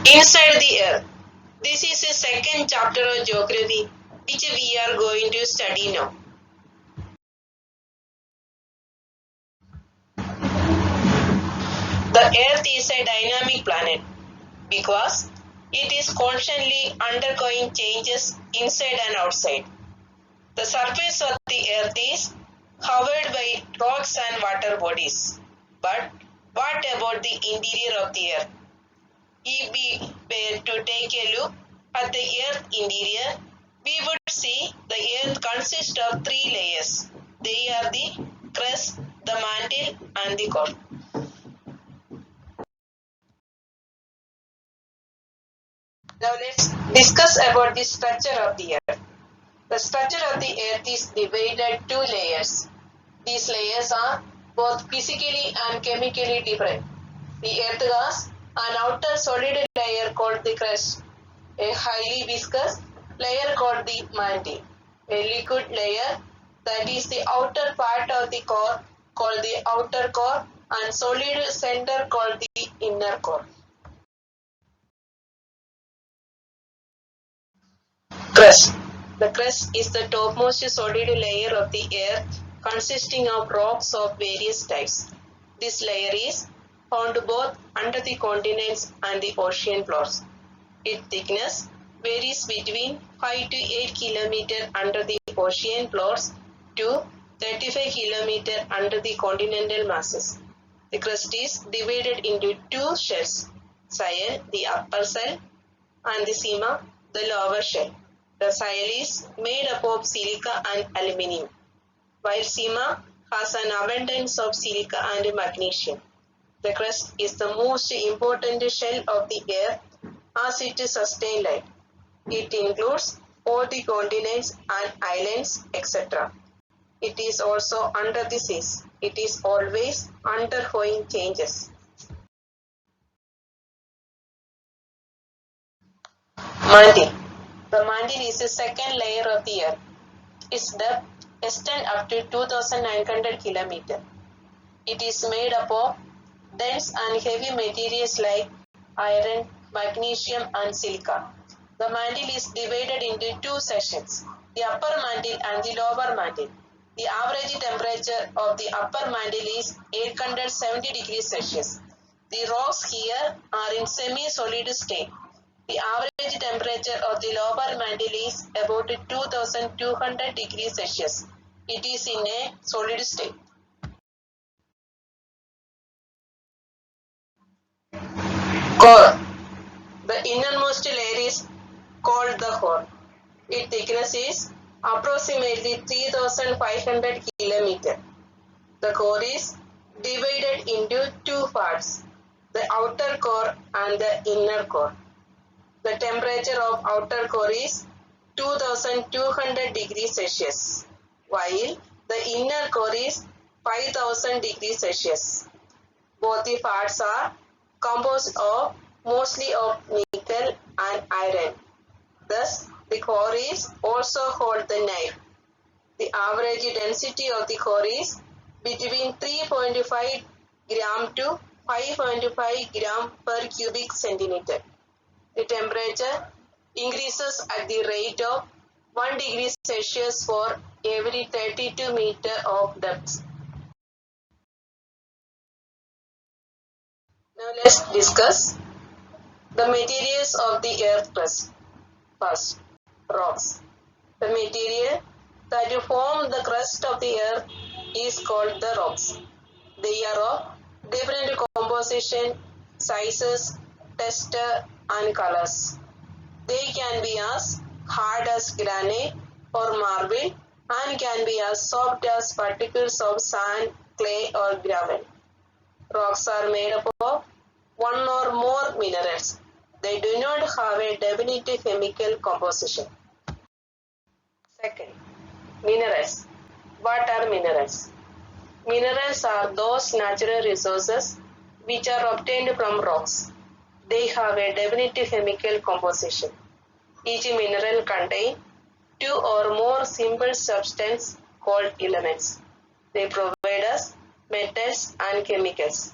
Inside the earth. This is the second chapter of geography which we are going to study now. The earth is a dynamic planet because it is constantly undergoing changes inside and outside. The surface of the earth is covered by rocks and water bodies. But what about the interior of the earth? If we were to take a look at the earth interior, we would see the earth consists of three layers. They are the crust, the mantle and the core. Now let's discuss about the structure of the earth. The structure of the earth is divided two layers. These layers are both physically and chemically different. The earth has an outer solid layer called the crust, a highly viscous layer called the mantle, a liquid layer that is the outer part of the core called the outer core, and solid center called the inner core. Crust. The crust is the topmost solid layer of the earth consisting of rocks of various types. This layer is found both under the continents and the ocean floors. Its thickness varies between 5 to 8 km under the ocean floors to 35 km under the continental masses. The crust is divided into two shells, Sial, the upper shell, and the Sima, the lower shell. The Sial is made up of silica and aluminium, while Sima has an abundance of silica and magnesium. The crust is the most important shell of the earth as it sustains life. It includes all the continents and islands, etc. It is also under the seas. It is always undergoing changes. Mantle. The mantle is the second layer of the earth. Its depth extends up to 2,900 km. It is made up of dense and heavy materials like iron, magnesium and silica. The mantle is divided into two sections, the upper mantle and the lower mantle. The average temperature of the upper mantle is 870 degrees Celsius. The rocks here are in semi-solid state. The average temperature of the lower mantle is about 2200 degrees Celsius. It is in a solid state. Core. The innermost layer is called the core. Its thickness is approximately 3500 km. The core is divided into two parts, the outer core and the inner core. The temperature of outer core is 2200 degrees Celsius, while the inner core is 5000 degrees Celsius. Both the parts are composed of mostly of nickel and iron. Thus, the core is also called the knife. The average density of the core is between 3.5 gram to 5.5 gram per cubic centimeter. The temperature increases at the rate of 1 degree Celsius for every 32 meter of depth. Now let's discuss the materials of the earth crust. First, rocks. The material that form the crust of the earth is called the rocks. They are of different composition, sizes, texture and colors. They can be as hard as granite or marble and can be as soft as particles of sand, clay or gravel. Rocks are made up of one or more minerals. They do not have a definite chemical composition. Second, minerals. What are minerals? Minerals are those natural resources which are obtained from rocks. They have a definite chemical composition. Each mineral contains two or more simple substances called elements. They provide us metals and chemicals.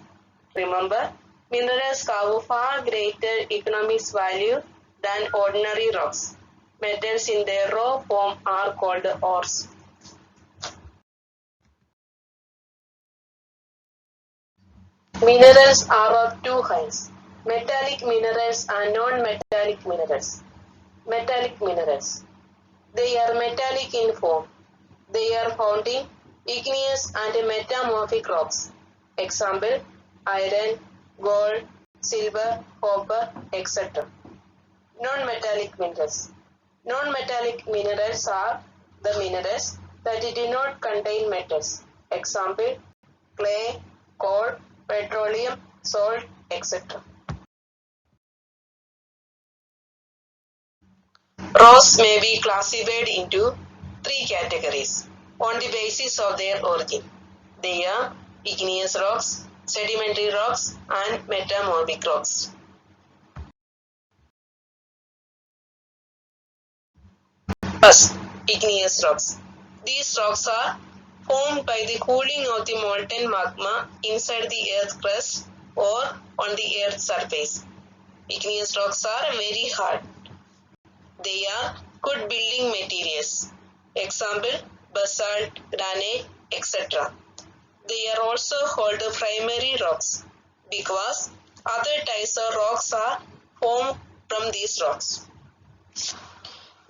Remember, Minerals have far greater economic value than ordinary rocks. Metals in their raw form are called ores. Minerals are of two kinds, metallic minerals and non-metallic minerals. Metallic minerals. They are metallic in form. They are found in igneous and metamorphic rocks. Example, iron, gold, silver, copper, etc. Non-metallic minerals. Non-metallic minerals are the minerals that do not contain metals. Example, clay, coal, petroleum, salt, etc. Rocks may be classified into three categories on the basis of their origin. They are igneous rocks, sedimentary rocks, and metamorphic rocks. First, igneous rocks. These rocks are formed by the cooling of the molten magma inside the earth's crust or on the earth's surface. Igneous rocks are very hard. They are good building materials. Example, basalt, granite, etc. They are also called primary rocks because other types of rocks are formed from these rocks.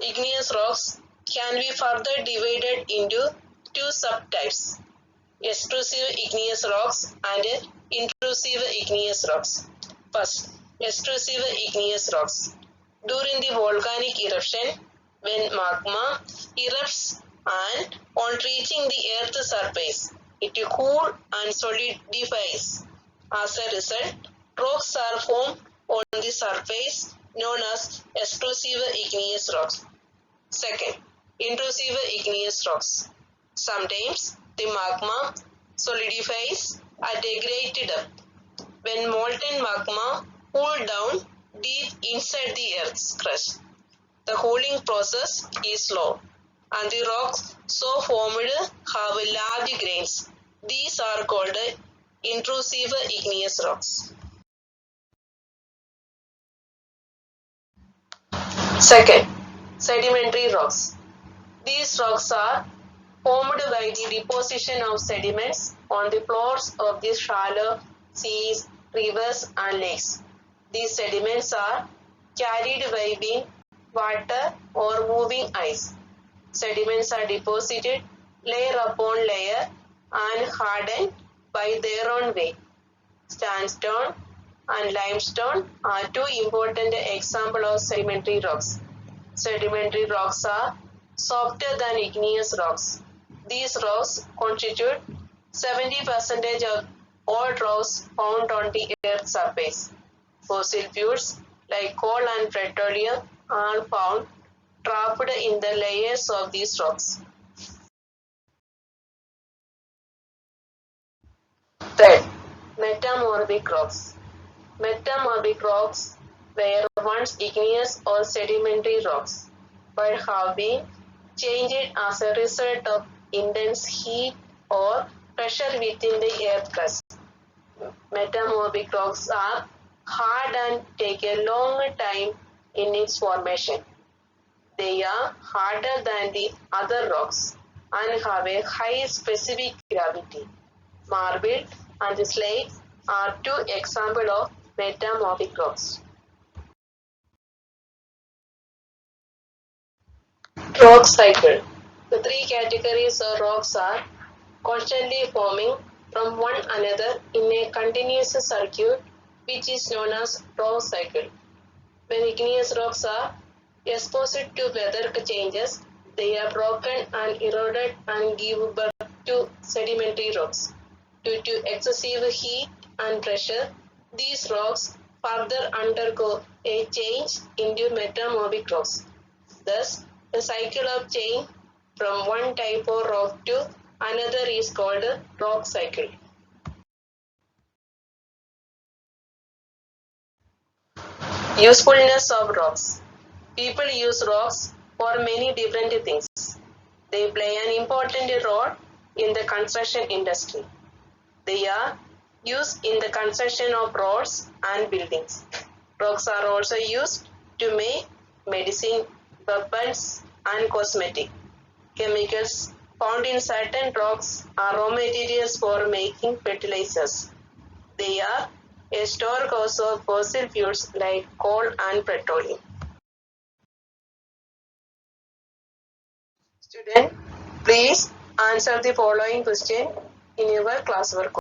Igneous rocks can be further divided into two subtypes, extrusive igneous rocks and intrusive igneous rocks. First, extrusive igneous rocks. During the volcanic eruption, when magma erupts and on reaching the earth's surface, it cools and solidifies. As a result, rocks are formed on the surface known as extrusive igneous rocks. Second, intrusive igneous rocks. Sometimes the magma solidifies at a great depth. When molten magma cools down deep inside the earth's crust, the cooling process is slow and the rocks so formed have large grains. These are called intrusive igneous rocks. Second, sedimentary rocks. These rocks are formed by the deposition of sediments on the floors of the shallow seas, rivers and lakes. These sediments are carried by wind, water or moving ice. Sediments are deposited layer upon layer and hardened by their own weight. Sandstone and limestone are two important examples of sedimentary rocks. Sedimentary rocks are softer than igneous rocks. These rocks constitute 70% of all rocks found on the Earth's surface. Fossil fuels like coal and petroleum are found trapped in the layers of these rocks. Third, metamorphic rocks. Metamorphic rocks were once igneous or sedimentary rocks, but have been changed as a result of intense heat or pressure within the earth crust. Metamorphic rocks are hard and take a long time in its formation. They are harder than the other rocks and have a high specific gravity. Marble and slate are two examples of metamorphic rocks. Rock cycle. The three categories of rocks are constantly forming from one another in a continuous circuit, which is known as rock cycle. When igneous rocks are exposed to weather changes, they are broken and eroded and give birth to sedimentary rocks. Due to excessive heat and pressure, these rocks further undergo a change into metamorphic rocks. Thus, the cycle of change from one type of rock to another is called rock cycle. Usefulness of rocks. People use rocks for many different things. They play an important role in the construction industry. They are Used in the construction of roads and buildings. Rocks are also used to make medicine, weapons, and cosmetic. Chemicals found in certain rocks are raw materials for making fertilizers. They are a storehouse of fossil fuels like coal and petroleum. Student, please answer the following question in your classwork.